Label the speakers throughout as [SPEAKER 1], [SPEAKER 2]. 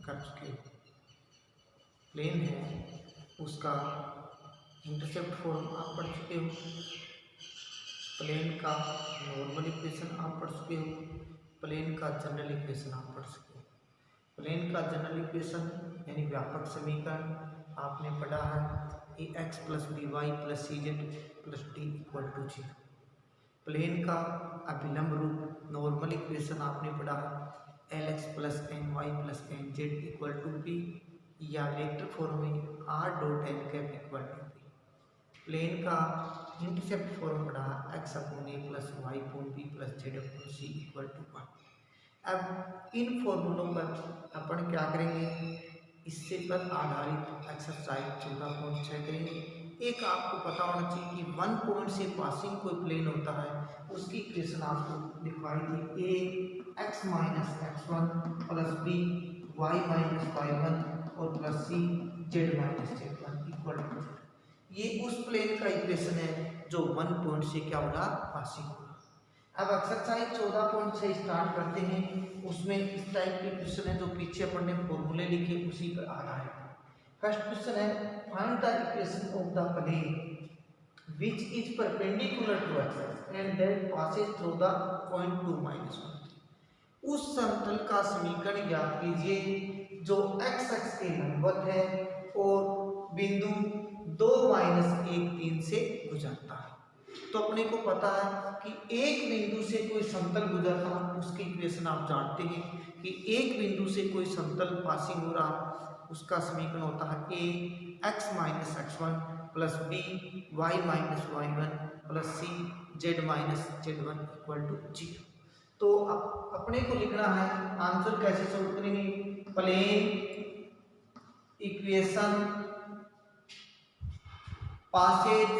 [SPEAKER 1] कर चुके हो। प्लेन है उसका इंटरसेप्ट फॉर्म आप पढ़ चुके हो, प्लेन का नॉर्मल इक्वेशन आप पढ़ चुके हो, प्लेन का जनरल इक्वेशन आप पढ़ चुके हो। प्लेन का जनरल इक्वेशन यानी व्यापक समीकरण आपने पढ़ा है ax + by + cz + d = 0। Plane का अभिलंब रूप नॉर्मल इक्वेशन आपने पढ़ा है lx + ny + nz = b या वेक्टर फॉर्म में r.n = b। प्लेन का इंटरसेप्ट फॉर्म पढ़ा x/a + y/b + z/c = 1। अब इन फॉर्मूलों पर अपन क्या करेंगे, इससे पर आधारित एक्सरसाइज 14.6 करेंगे। एक आपको पता होना चाहिए कि 1 पॉइंट से पासिंग कोई प्लेन होता है, उसकी इक्वेशन आपको लिखवाई थी a x - x1 + b y - y1 और + c z - z1 = 0। ये उस प्लेन का इक्वेशन है जो 1 पॉइंट से क्या होगा, पासिंग होगा। अब एक्सरसाइज 14.6 स्टार्ट करते हैं। उसमें इस टाइप के क्वेश्चन है जो पीछे अपन ने फॉर्मूले लिखे उसी पर आधारित है। फर्स्ट क्वेश्चन है find the equation of the plane which is perpendicular to x and that passes through the point 2 - 1। उस समतल का समीकरण ज्ञात कीजिए जो x अक्ष के लंबवत है और बिंदु 2 - 1 3 से गुजरता है। तो अपने को पता है कि एक बिंदु से कोई समतल गुजरता है, उसकी इक्वेशन आप जानते हैं कि एक बिंदु से कोई समतल पासिंग हो रहा, उसका समीकरण होता है a x - x1 + b y - y1 + c z - z1 = 0। तो अपने को लिखना है आंसर कैसे सॉल्व करेंगे, plane equation passes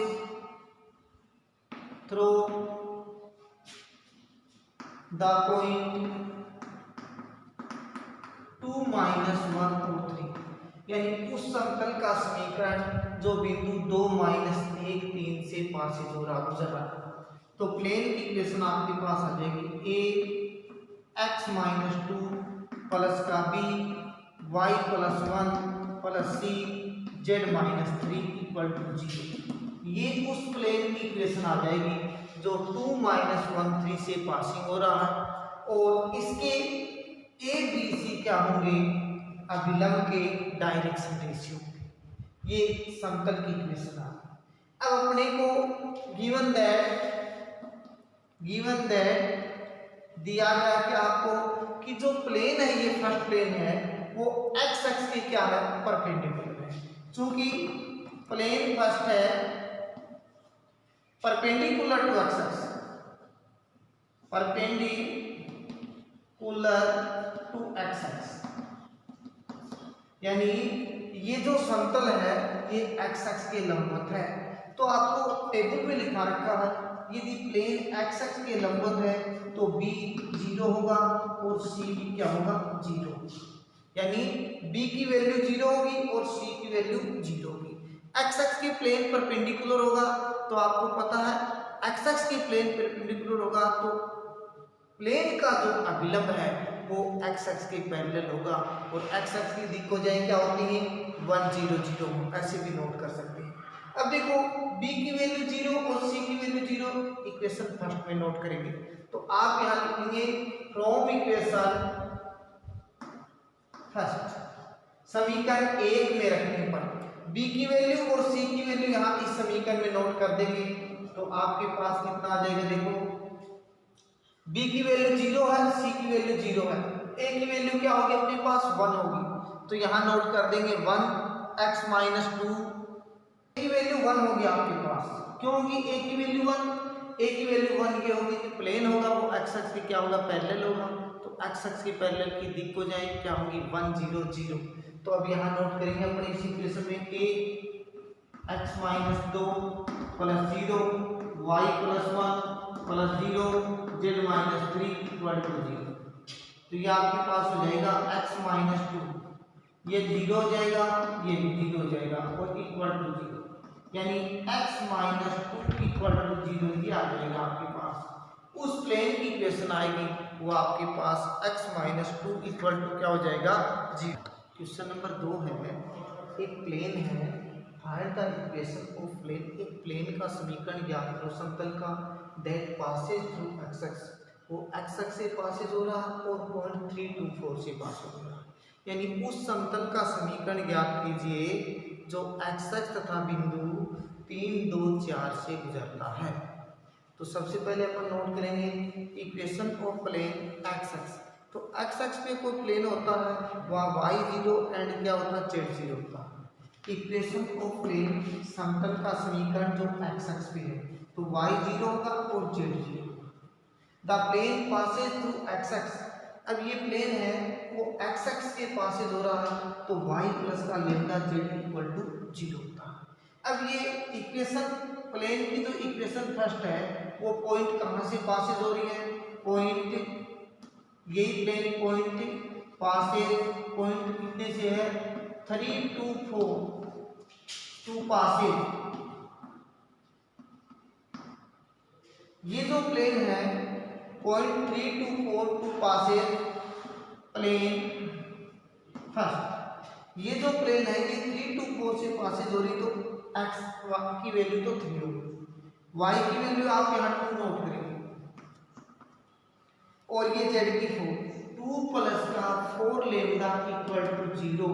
[SPEAKER 1] through the point 2 - 1 और 3, यानी उस समतल का समीकरण जो बिंदु 2 - 1 3 से पासेज हो रहा, गुजर रहा है। तो प्लेन की इक्वेशन आपके पास आ जाएगी a x - 2 प्लस का b y + 1 plus c z - 3 = 0। ये उस प्लेन की इक्वेशन आ जाएगी जो 2 - 1 3 से पासिंग हो रहा है और इसके a b c क्या होंगे, अभिलंब के डायरेक्शन रेशियो। ये समतल की इक्वेशन आ गई। अब अपने को गिवन दैट दिया गया कि आपको कि जो प्लेन है, ये फर्स्ट प्लेन है, वो x अक्ष के क्या है, परपेंडिकुलर है। चूंकि प्लेन फर्स्ट है परपेंडिकुलर टू x अक्ष, परपेंडिकुलर टू x अक्ष, यानी ये जो समतल है ये x अक्ष के लंबवत है। तो आपको टेबल में लिखा रखा है यदि प्लेन x अक्ष के लंबवत है तो b 0 होगा और c भी क्या होगा, 0। यानी b की वैल्यू 0 होगी और c की वैल्यू 0 होगी। x अक्ष के प्लेन परपेंडिकुलर होगा तो आपको पता है x अक्ष के प्लेन परपेंडिकुलर होगा तो प्लेन का जो अभिलंब है वो x अक्ष के पैरेलल होगा और x अक्ष की दिक्कोजाएं क्या होती हैं, 1 0 0, ऐसे भी नोट कर सकते हैं। अब देखो b की वैल्यू 0 और c की वैल्यू 0, इक्वेशन फर्स्ट में नोट करेंगे। तो आप यहां लिखेंगे फ्रॉम इक्वेशन फर्स्ट, समीकरण 1 में रखने पर b की वैल्यू और c की वैल्यू यहां इस समीकरण में नोट कर देंगे तो आपके पास कितना आ जाएगा, देखो b की वैल्यू 0 है, c की वैल्यू 0 है, a की वैल्यू क्या होगी अपने पास, 1 होगी। तो यहां नोट कर देंगे 1 x - 2, a की वैल्यू 1 होगी आपके पास, क्यों होगी a की वैल्यू 1, a की वैल्यू 1 की होगी तो प्लेन होगा वो x अक्ष के क्या होगा, पैरेलल होगा। तो x अक्ष के पैरेलल की दिक्कोजाएं क्या होंगी, 1 0 0। तो अब यहां नोट करेंगे अपने इस इक्वेशन में a x - 2 + 0 y + 1 + 0 z - 3 = 0। तो ये आपके पास हो जाएगा x - 2, ये 0 हो जाएगा, ये भी 0 हो जाएगा और इक्वल टू 0, यानी x - 2 = 0 ये आ जाएगा आपके पास। उस प्लेन की इक्वेशन आएगी वो आपके पास x माइनस 2 इक्वल टू क्या हो जाएगा 0। क्वेश्चन नंबर 2 है, एक प्लेन है, find the equation of plane. एक प्लेन का समीकरण ज्ञात करो समतल का, that passes through x x, वो x एक्स से पासेज हो रहा है और पॉइंट 324 से पास हो रहा है। यानी उस समतल का समीकरण ज्ञात कीजिए जो x एक्स तथा बिंदु 3, 2, 4 से गुजरता है। तो सबसे पहले अपन नोट करेंगे equation of plane x x. तो x एक्स पे कोई प्लेन होता है, वहाँ y0 एंड क्या होता है z0 होता है। इक्वेशन ऑफ प्लेन समतल का समीकरण जो x एक्स पे है, तो y0 होगा और z0 होगा। The plane passes through x x. अब ये प्लेन है वो x एक्स के पासेज हो रहा है, तो y प्लस का लेमडा z इक्वल टू 0 होता है। अब ये इक्वेशन प्लेन की जो इक्वेशन फर्स्ट है वो पॉइंट कहाँ से पासेज हो रही है, पॉइंट यही प्लेन पॉइंट पासेज पॉइंट कितने से है 3, 2, 4 टू पासेज। ये जो प्लेन है point 3 to 4 two passes plane first. ये जो प्लेन है ये 3 to 4 से पासेज हो रही, तो x की वैल्यू तो 3 होगी, y की वैल्यू आप यहाँ 2 नोट करेंगे और ये z की 4, 2 प्लस का 4 लेमडा इक्वल टू 0।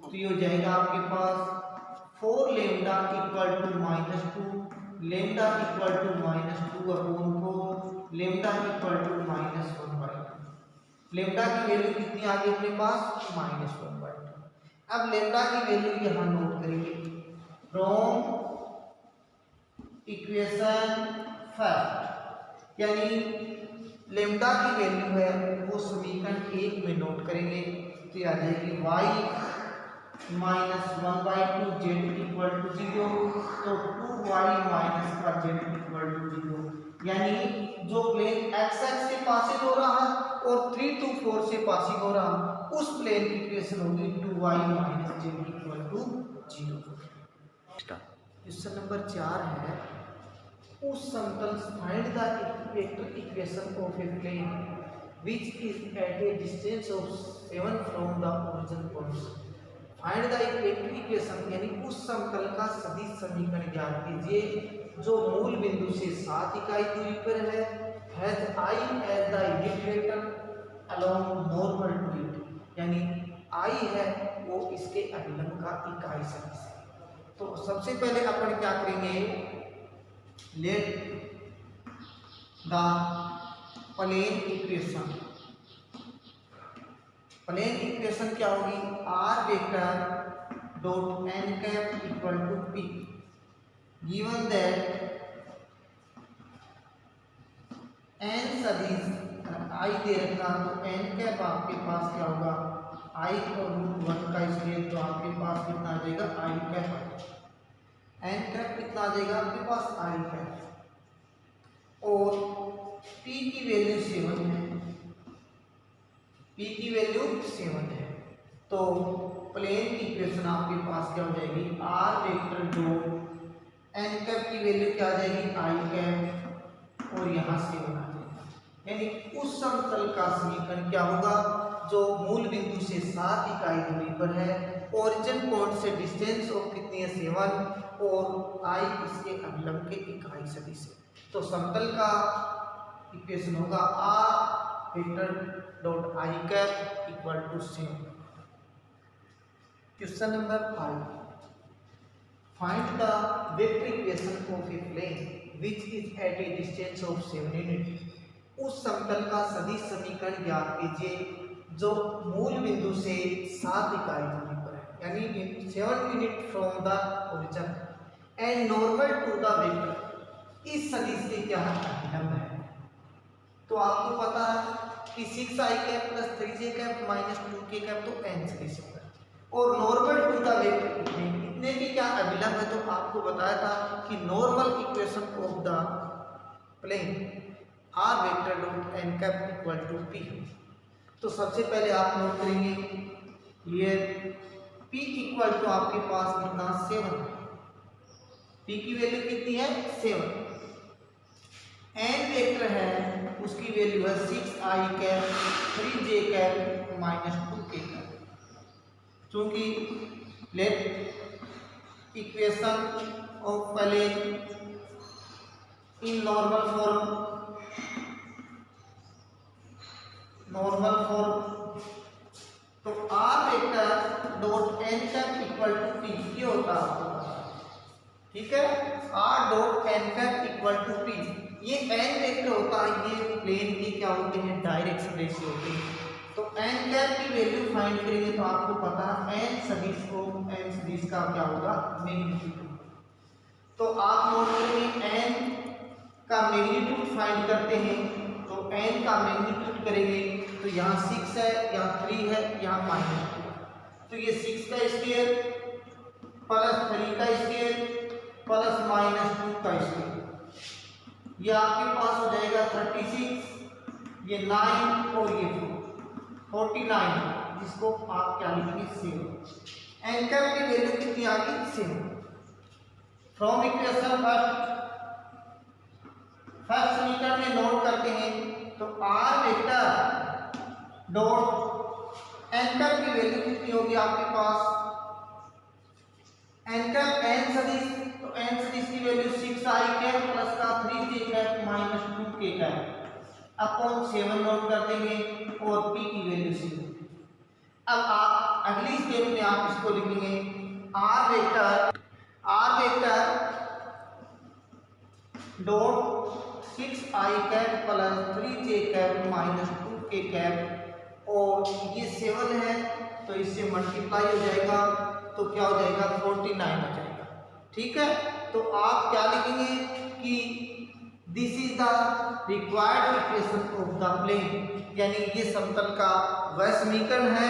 [SPEAKER 1] तो ये हो जाएगा आपके पास 4 lambda equal to -2, lambda equal to -2 upon 4, lambda equal to -1/2। Lambda की वैल्यू कितनी आ गई अपने पास -1/2। अब लेमडा की वैल्यू यहाँ नोट करेंगे फ्रॉम इक्वेशन फर्स्ट, यानी लेमडा की वैल्यू है वो समीकरण 1 में नोट करेंगे, तो ये आ जाएगी y minus 1/2 z equal to 0, तो 2y माइनस का z इक्वल टू 0। यानी जो प्लेन x एक्स से पासिंग हो रहा है और 3 to 4 से पासिंग हो रहा है उस प्लेन की इक्वेशन होगी 2y minus z equal to 0। Question number 4 है, उस समतल find the vector equation of a plane which is at a distance of 7 from the origin point. Find the vector equation यानी उस समतल का सदिश समीकरण ज्ञात कीजिए जो मूल बिंदु से 7 इकाई दूरी पर है, has i as the unit vector along normal to it. यानी i है वो इसके अभिलंब का इकाई सदिश है। तो सबसे पहले अपन क्या करेंगे, let the plane equation. Plane equation क्या होगी, r vector dot n cap equal to p given that n सदिश i दे रखा, तो n कैप आपके पास क्या होगा i और √1 का स्क्वायर, तो आपके पास कितना आ जाएगा i कैप। n कैप कितना आ जाएगा आपके पास i कैप और p की वैल्यू 7 है, p की वैल्यू 7 है। तो प्लेन की इक्वेशन आपके पास क्या हो जाएगी, r vector dot n cap की वैल्यू क्या आ जाएगी i कैप और यहाँ 7 आ जाएगा। यानी उस समतल का समीकरण क्या होगा जो मूल बिंदु से 7 इकाई दूरी पर है, ओरिजिन पॉइंट से डिस्टेंस ऑफ कितनी है 7 और i इसके अभिलंब के इकाई सदिश है। तो समतल का इक्वेशन होगा r vector dot i cap equal to 7। Question number 5, find the vector equation of a plane which is at a distance of 7 unit. उस समतल का सदिश समीकरण ज्ञात कीजिए जो मूल बिंदु से 7 इकाई दूरी पर है, यानी 7 unit from the origin and normal to the vector. इस सदिश के क्या अभिलंब है, तो आपको पता है कि 6i cap plus 3j cap minus 2k cap तो n सदिश होगा और नॉर्मल टू द वेक्टर इतने की क्या अभिलंब है। तो आपको बताया था कि normal equation of the plane r vector dot n cap equal to p। तो सबसे पहले आप नोट करेंगे ये p इक्वल टू आपके पास कितना 7 है, p की वैल्यू कितनी है 7। n वेक्टर है उसकी वैल्यू है 6i cap 3j cap minus 2k cap. चूंकि let equation of plane in normal form तो are vector dot N cap equal to P ये होता है आपको पता है, ठीक है। R dot N cap equal to P, ये एन वेक्टर होता है, ये प्लेन के क्या होते हैं, डायरेक्शन रेशियो होते हैं। तो एन कैप की वैल्यू फाइंड करेंगे तो आपको पता है एन सदिश का क्या होगा, मैग्नीट्यूड। तो आप नोट करेंगे एन का मैग्नीट्यूड फाइंड करते हैं, तो एन का मैग्नीट्यूड करेंगे तो यहाँ 6 है, यहाँ 3 है, यहाँ -2, तो ये 6 का स्क्वायर प्लस 3 का स्क्वायर प्लस -2 का स्क्वायर, ये आपके पास हो जाएगा 36, ये 9 और ये 49, जिसको आप क्या लिखेंगे 7। एन कैप की वैल्यू कितनी आ गई 7। फ्रॉम इक्वेशन फर्स्ट समीकरण में नोट करते हैं तो are vector dot N cap की वैल्यू कितनी होगी आपके पास, एन कैप एन सदिश, तो एन सदिश की वैल्यू 6i कैप प्लस का 3j cap minus 2k cap upon 7 note कर देंगे और p की वैल्यू 7। अब आप अगली स्टेप में आप इसको लिखेंगे r vector dot 6i cap plus 3j cap minus 2k cap, और ये 7 है तो इससे मल्टीप्लाई हो जाएगा तो क्या हो जाएगा 49 हो जाएगा, ठीक है। तो आप क्या लिखेंगे कि this is the required equation of the plane, यानी ये समतल का वह समीकरण है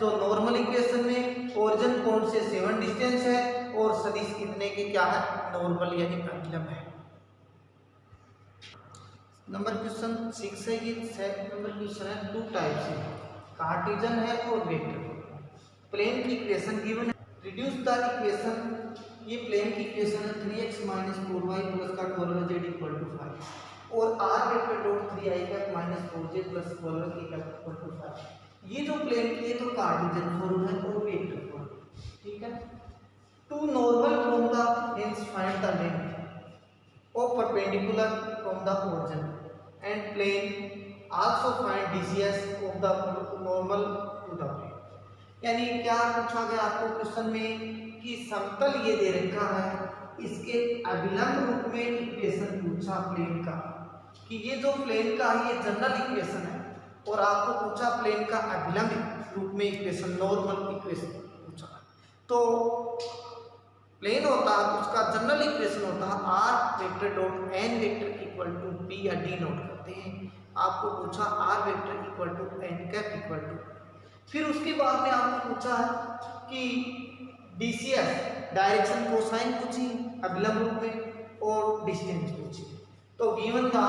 [SPEAKER 1] जो नॉर्मल इक्वेशन में ओरिजिन पॉइंट से 7 डिस्टेंस है और सदिश कितने के क्या है, नॉर्मल यानी अभिलंब है। नंबर क्वेश्चन 6 है, ये सेकंड नंबर क्वेश्चन है। 2 टाइप्स है, कार्टेशियन है और वेक्टर। प्लेन की इक्वेशन गिवन है, रिड्यूस द इक्वेशन, ये प्लेन की इक्वेशन है 3x - 4y प्लस का 12z इक्वल टू 5 और r vector dot 3i cap minus 4j plus 12k cap equal to 5। ये जो प्लेन की है तो कार्टेशियन फॉर्म है और वेक्टर फॉर्म, ठीक है। To normal from the hence find the length of perpendicular from the origin and plane also find DCs of the normal to the plane. यानी क्या पूछा गया आपको क्वेश्चन में कि समतल ये दे रखा है, इसके अभिलंब रूप में इक्वेशन पूछा प्लेन का, कि ये जो प्लेन का है ये जनरल इक्वेशन है और आपको पूछा प्लेन का अभिलंब रूप में इक्वेशन, नॉर्मल इक्वेशन पूछा। तो प्लेन होता है उसका जनरल इक्वेशन होता है r vector dot n vector equal to p या डी नोट करते हैं। आपको पूछा r vector equal to n cap equal to, फिर उसके बाद में आपको पूछा है कि डीसीएस डायरेक्शन कोसाइन पूछी अभिलंब रूप में और डिस्टेंस पूछी। तो गिवन का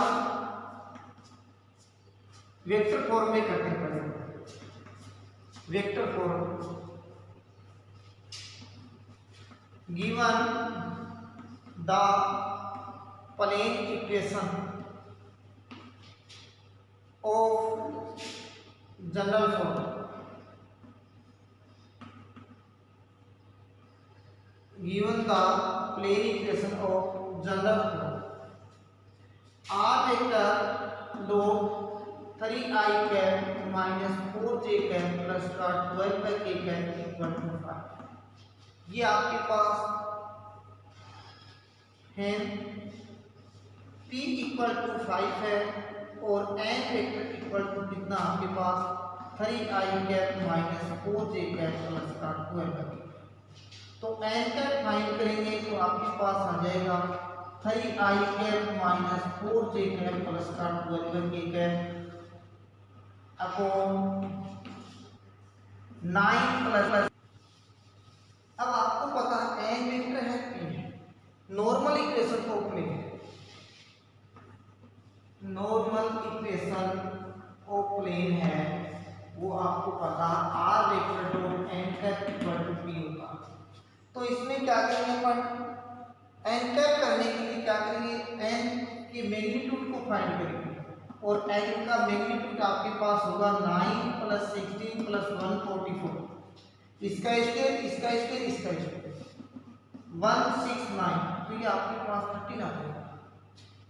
[SPEAKER 1] वेक्टर फॉर्म में करने पड़ेगा। Vector form given the plane equation of general form, given the plane equation of general form, r vector dot 3i cap minus 4j cap plus का 12k cap इक्वल टू 5। ये आपके पास है p equal to 5 है और n vector equal to कितना आपके पास 3i cap minus 4j cap plus का 12k। तो n कैप फाइंड करेंगे तो आपके पास आ जाएगा 3i cap minus 4j cap plus का 12k कैप अपॉन 9 प्लस। अब आपको पता है n वेक्टर है p है, नॉर्मल इक्वेशन को plane, normal equation of plane है वो आपको पता r vector dot n cap equal to p होता है। तो इसमें क्या करेंगे अपन, एन कैप करने के लिए क्या करेंगे, एन के मैग्नीट्यूड को फाइंड करेंगे। और एंगल का मैग्नीट्यूड आपके पास होगा 9 + 16 + 144, इसका स्क्वायर इसका स्क्वायर इसका स्क्वायर 169, तो ये आपके पास 13 आ जाएगा।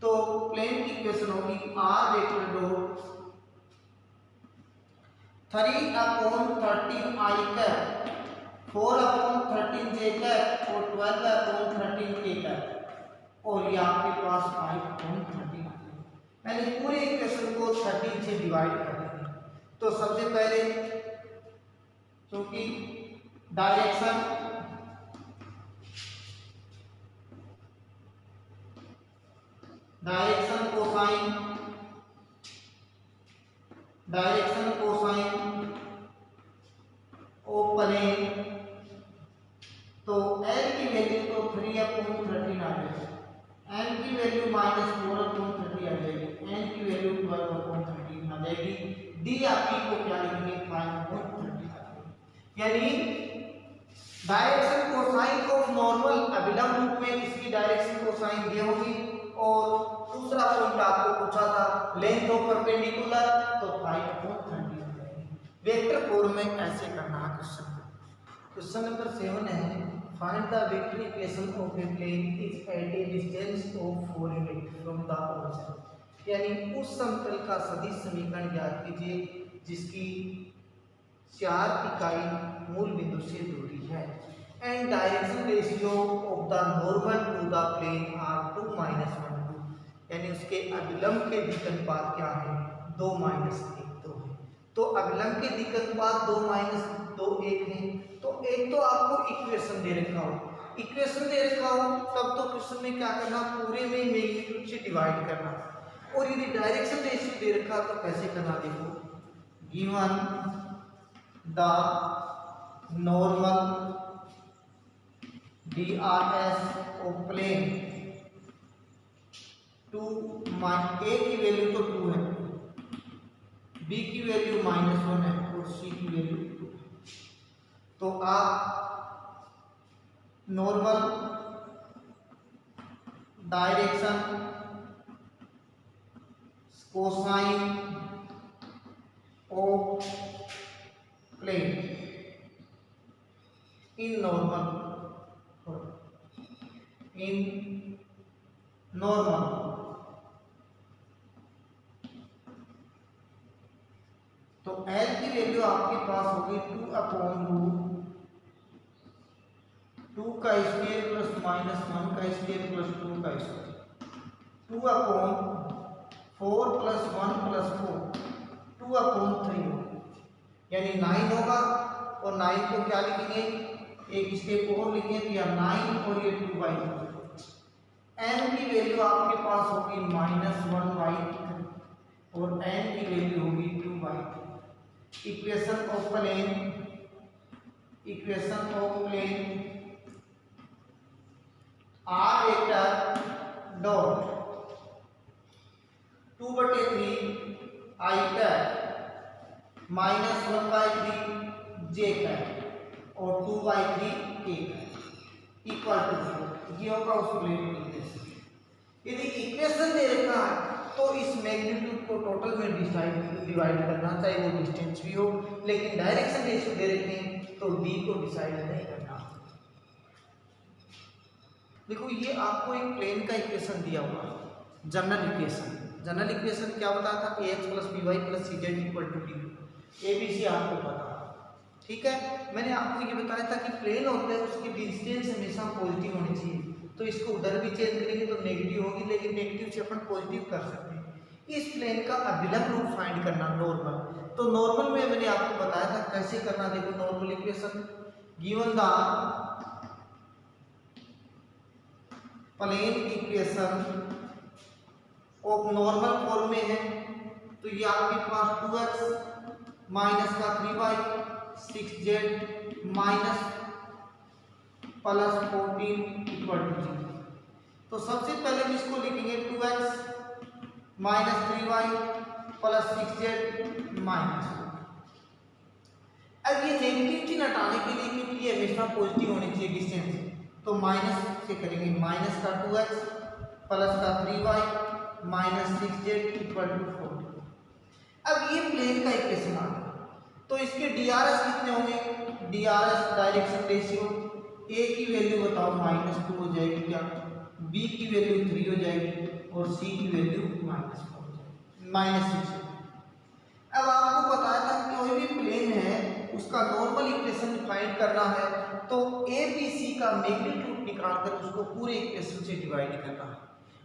[SPEAKER 1] तो प्लेन की इक्वेशन होगी r vector dot 3/13 i cap 4/13 j cap और 12/13 k कैप, और ये आपके पास 5/13 आ जाएगा। मैंने पूरे इक्वेशन को 13 से डिवाइड कर दिया। तो सबसे पहले क्योंकि डायरेक्शन कोसाइन ऑफ प्लेन, तो l की वैल्यू तो 3/13 आ जाएगी, n की वैल्यू -4/13 आ जाएगी, n की वैल्यू 12/13 आ जाएगी, d आपकी को क्या लिखेंगे 5/13 आ जाएगी। यानी डायरेक्शन कोसाइन ऑफ नॉर्मल अभिलंब रूप में इसकी डायरेक्शन कोसाइन ये होगी। और दूसरा पॉइंट आपको पूछा था लेंथ ऑफ परपेंडिकुलर, तो 5/13 आ जाएगी। वेक्टर फॉर्म में ऐसे करना है क्वेश्चन। क्वेश्चन नंबर 7 है, find the vector equation of a plane is at a distance of 4 unit from the origin. यानी उस समतल का सदिश समीकरण ज्ञात कीजिए जिसकी 4 इकाई मूल बिंदु से दूरी है। And direction ratio of the normal to the plane are 2 - 1 2, यानी उसके अभिलंब के दिक् अनुपात क्या है 2 - 1 2 है। तो अभिलंब के दिक् अनुपात 2 - 2 1 है। तो एक तो आपको इक्वेशन दे रखा हो, इक्वेशन दे रखा हो तब तो क्वेश्चन में क्या करना पूरे में मैग्नीट्यूड से डिवाइड करना, और यदि डायरेक्शन रेशियो दे रखा तो कैसे करना देखो, given the normal DRS of plane 2 a की वैल्यू तो 2 है, b की वैल्यू -1 है और c की वैल्यू 2 है। तो आप normal direction cosine of plane in normal तो L की वैल्यू आपके पास होगी 2/2 का स्क्वायर प्लस -1 का स्क्वायर प्लस 2 का स्क्वायर 2/4 + 1 + 4 2/3 होगा, यानी 9 होगा। और 9 को क्या लिखेंगे एक स्टेप और लिखेंगे तो यह 9 और ये 2/3। n की वैल्यू आपके पास होगी -1/3 और n की वैल्यू होगी 2/3। Equation of plane r vector dot 2/3 i cap -1/3 j cap और 2/3 k इक्वल टू 4, ये होगा उस प्लेन की इक्वेशन। यदि इक्वेशन दे रखा है तो इस मैग्नीट्यूड को टोटल में डिवाइड करना, चाहे वो डिस्टेंस भी हो, लेकिन डायरेक्शन रेशियो दे रखे हैं तो d को डिसाइड नहीं करना। देखो ये आपको एक प्लेन का इक्वेशन दिया हुआ, जनरल इक्वेशन क्या बताया था ax + by + cz = d, abc आपको पता, ठीक है। मैंने आपको ये बताया था कि प्लेन होता है उसकी डिस्टेंस हमेशा पॉजिटिव होनी चाहिए, तो इसको उधर भी चेंज करेंगे तो नेगेटिव होगी, लेकिन नेगेटिव से अपन पॉजिटिव कर सकते हैं। इस प्लेन का अभिलंब रूप फाइंड करना नॉर्मल, तो नॉर्मल में मैंने आपको बताया था कैसे करना। देखो normal equation given the plane equation of normal form में है, तो ये आपके पास 2x माइनस का 3y 6z माइनस +14 = 0। तो सबसे पहले इसको लिखेंगे 2x minus 3y plus 6z minus. अब ये नेगेटिव चिन्ह हटाने के लिए, क्योंकि ये हमेशा पॉजिटिव होनी चाहिए डिस्टेंस, तो माइनस से करेंगे, माइनस का 2x प्लस का 3y माइनस 6z = 40। अब ये प्लेन का इक्वेशन आ गया, तो इसके डीआरएस कितने होंगे, डीआरएस डायरेक्शन रेशियो, ए की वैल्यू बताओ -2 हो जाएगी क्या, बी की वैल्यू 3 हो जाएगी और सी की वैल्यू -4 हो जाएगी, -6। अब आपको बताया था कि कोई भी प्लेन है उसका नॉर्मल इक्वेशन फाइंड करना है तो ए बी सी का मैग्नीट्यूड निकालकर उसको पूरे इक्वेशन से डिवाइड करना है,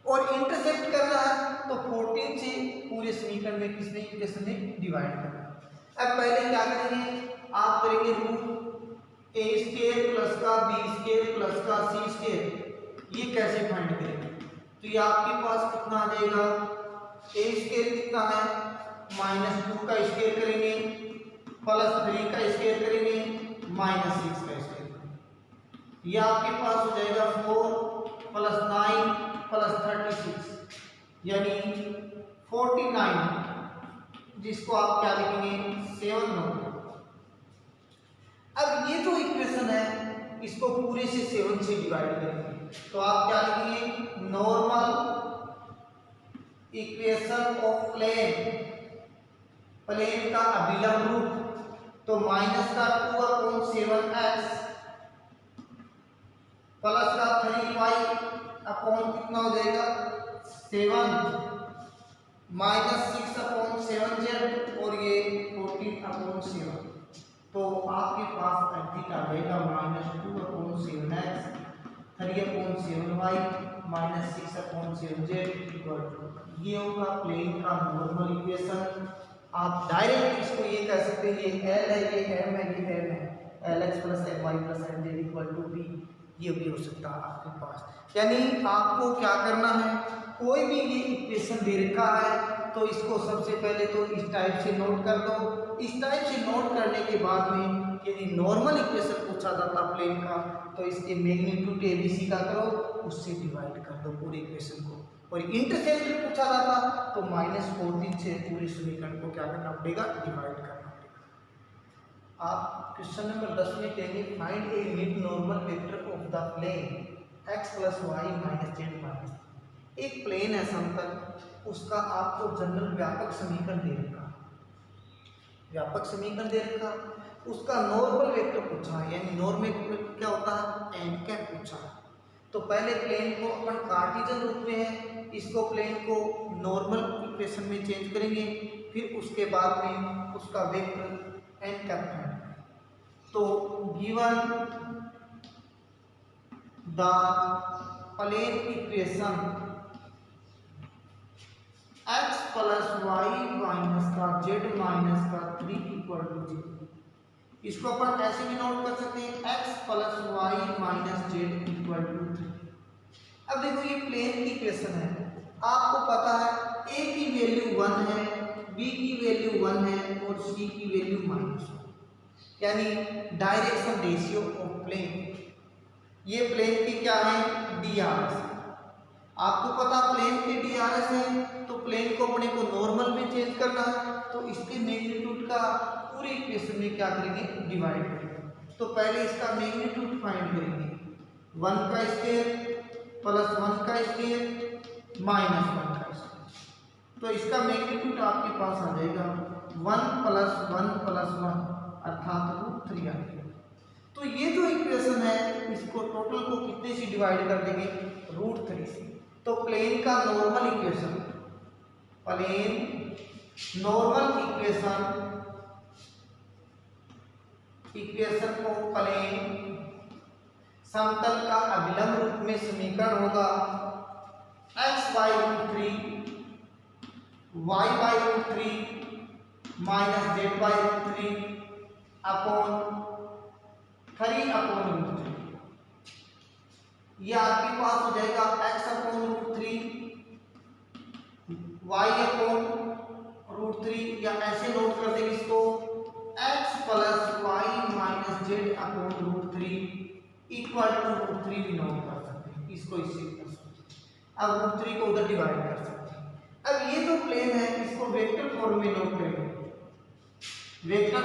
[SPEAKER 1] और इंटरसेप्ट करना है तो 14 से पूरे समीकरण में किसने इक्वेशन में डिवाइड करना है। अब पहले क्या करेंगे, आप करेंगे रूट ए स्क्वायर प्लस का बी स्क्वायर प्लस का सी स्क्वायर, ये कैसे फाइंड करेंगे, तो ये आपके पास कितना आ जाएगा, ए स्क्वायर कितना है -2 का स्क्वायर करेंगे प्लस 3 का स्क्वायर करेंगे -6 का स्क्वायर करेंगे, ये आपके पास हो जाएगा 4 + 9 + 36 यानी 49, जिसको आप क्या लिखेंगे 7 नोट। अब ये जो इक्वेशन है इसको पूरे से 7 से डिवाइड करेंगे तो आप क्या लिखेंगे, नॉर्मल इक्वेशन ऑफ प्लेन का अभिलंब रूप, तो -2/7x प्लस का 3y अपॉन कितना हो जाएगा 7 -6/7z और ये 14/7, तो आपके पास एग्जिट आ जाएगा -2/7x 3/7y -6/7z, ये होगा प्लेन का नॉर्मल इक्वेशन। आप डायरेक्ट इसको ये कह सकते हैं ये L है, ये M है, ये M है, Lx + My + Nz B, ये भी हो सकता है आपके पास। यानी आपको क्या करना है, कोई भी ये इक्वेशन दे रखा है तो इसको सबसे पहले तो इस टाइप से नोट कर दो, इस टाइप से नोट करने के बाद में यदि नॉर्मल इक्वेशन पूछा जाता प्लेन का तो इसके मैग्नीट्यूड ABC का करो, उससे डिवाइड कर दो पूरे इक्वेशन को, और इंटरसेप्ट पूछा जाता तो -14 से पूरे समीकरण को क्या करना पड़ेगा, डिवाइड करना पड़ेगा। आप क्वेश्चन नंबर 10 में कहेंगे find a mid normal vector of the plane x + y - z। एक प्लेन है समतल, उसका आपको जनरल व्यापक समीकरण दे रखा, व्यापक समीकरण दे रखा, उसका नॉर्मल वेक्टर पूछा है, यानी नॉर्मल क्या होता है n कैप पूछा है। तो पहले प्लेन को अपन कार्टेशियन रूप में है, इसको प्लेन को नॉर्मल इक्वेशन में चेंज करेंगे, फिर उसके बाद में उसका वेक्टर n कैप है। तो given the plane equation x + y - z - 3 = 0, इसको अपन ऐसे भी नोट कर सकते हैं x + y - z = 3। अब देखो ये प्लेन की इक्वेशन है, आपको पता है a की वैल्यू 1 है, b की वैल्यू 1 है और c की वैल्यू -1, यानी डायरेक्शन रेशियो ऑफ प्लेन, ये प्लेन की क्या है डीआरएस। आपको पता प्लेन के डीआरएस है तो प्लेन को अपने को नॉर्मल में चेंज करना है, तो इसके मैग्नीट्यूड का पूरे इक्वेशन में क्या करेंगे, डिवाइड करेंगे। तो पहले इसका मैग्नीट्यूड फाइंड करेंगे, 1 का स्क्वायर प्लस 1 का स्क्वायर माइनस 1 का स्क्वायर, तो इसका मैग्नीट्यूड आपके पास आ जाएगा 1 + 1 + 1 अर्थात √3 आ जाएगा। तो ये जो इक्वेशन है इसको टोटल को कितने से डिवाइड कर देंगे, √3 से। तो प्लेन का normal equation, plane normal equation को प्लेन समतल का अभिलंब रूप में समीकरण होगा x/√3 y/√3 -z/√3 अपॉन 3/√3। ये आपके पास हो जाएगा x/√3 y/√3, या ऐसे नोट कर देंगे इसको x + y - z/√3 = √3 भी नोट कर सकते हैं, इसको इससे कर सकते हैं। अब √3 को उधर डिवाइड कर सकते हैं। अब ये जो प्लेन है इसको वेक्टर फॉर्म में नोट करेंगे, वेक्टर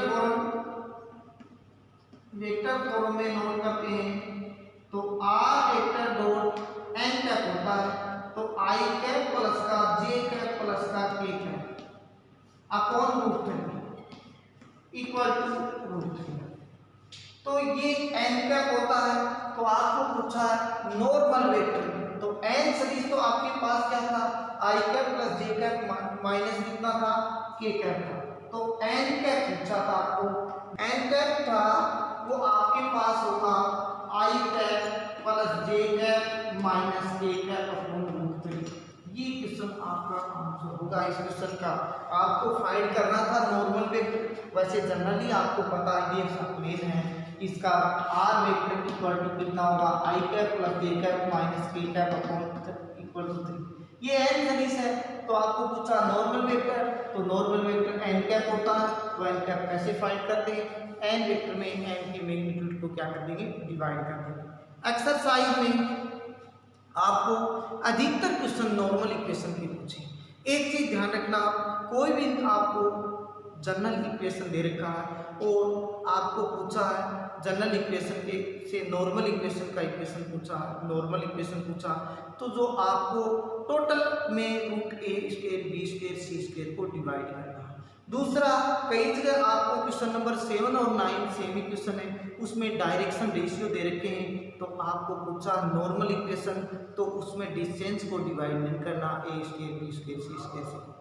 [SPEAKER 1] फॉर्म में नोट करते हैं तो r vector dot n cap होता है, तो i कैप प्लस का j कैप प्लस का k cap, upon √3 equal to √3। तो ये n कैप होता है। तो आपको पूछा है नॉर्मल वेक्टर, तो n सदिश तो आपके पास क्या था, i cap plus j cap minus कितना था, k कैप था। तो n कैप पूछा था आपको, n कैप था वो आपके पास होगा i cap plus j cap minus k cap upon √3। ये क्वेश्चन आपका आंसर होगा इस क्वेश्चन का। आपको फाइंड करना था नॉर्मल वेक्टर। वैसे जनरली आपको पता है ये प्लेन है, इसका r वेक्टर इक्वल टू कितना होगा, i cap plus j cap minus k cap upon equal to 3। ये n सदिश है। तो आपको पूछा नॉर्मल वेक्टर, तो नॉर्मल वेक्टर n कैप होता है। तो n कैप कैसे फाइंड करते हैं, n वेक्टर में n की मैग्नीट्यूड को क्या कर देंगे, डिवाइड कर देंगे। एक्सरसाइज में आपको अधिकतर क्वेश्चन नॉर्मल इक्वेशन के पूछे। एक चीज ध्यान रखना, कोई भी आपको जनरल इक्वेशन दे रखा है और आपको पूछा है जनरल इक्वेशन के से नॉर्मल इक्वेशन का इक्वेशन पूछा है, नॉर्मल इक्वेशन पूछा, तो जो आपको टोटल में √a² b² c² को डिवाइड करना है। दूसरा, कई जगह आपको क्वेश्चन नंबर 7 और 9 सेम इक्वेशन है, उसमें डायरेक्शन रेशियो दे रखे हैं। तो आपको पूछा नॉर्मल इक्वेशन, तो उसमें डिस्टेंस को डिवाइड नहीं करना a² b² c² से।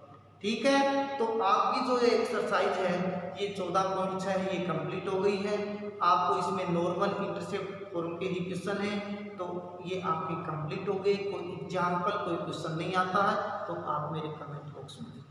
[SPEAKER 1] ठीक है, तो आपकी जो एक्सरसाइज है ये 14.6 है, ये कंप्लीट हो गई है। आपको इसमें नॉर्मल इंटरसेप्ट फॉर्म के ही क्वेश्चन है, तो ये आपकी कंप्लीट हो गई। कोई एग्जाम्पल कोई क्वेश्चन नहीं आता है तो आप मेरे कमेंट बॉक्स में